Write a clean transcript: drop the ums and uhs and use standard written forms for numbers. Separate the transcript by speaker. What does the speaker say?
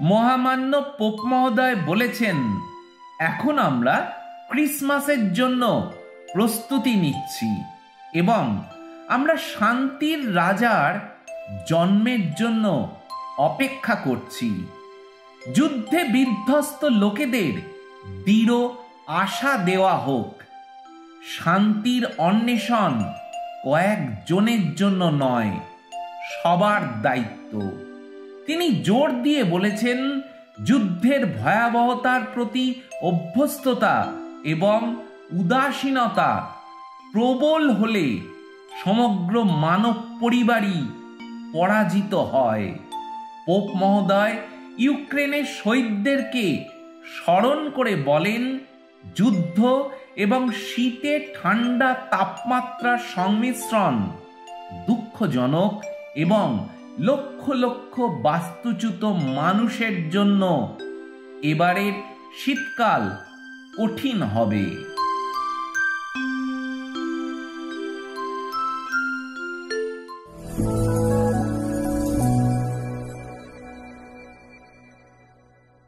Speaker 1: মহামান্য পোপ মহোদয় বলেছেন, এখন আমরা ক্রিসমাসের জন্য প্রস্তুতি নিচ্ছি এবং আমরা শান্তির রাজার জন্মের জন্য অপেক্ষা করছি। যুদ্ধে বিধ্বস্ত লোকেদের দৃঢ় আশা দেওয়া হোক। শান্তির অন্বেষণ কয়েকজনের জন্য নয়, সবার দায়িত্ব। তিনি জোর দিয়ে বলেছেন, যুদ্ধের ভয়াবহতার প্রতি অভ্যস্ততা এবং উদাসীনতা প্রবল হলে সমগ্র মানব পরিবারই পরাজিত হয়। পোপ মহোদয় ইউক্রেনের শহীদদেরকে স্মরণ করে বলেন, যুদ্ধ এবং শীতে ঠান্ডা তাপমাত্রার সংমিশ্রণ দুঃখজনক এবং লক্ষ লক্ষ বাস্তুচ্যুত মানুষের জন্য এবারের শীতকাল কঠিন হবে।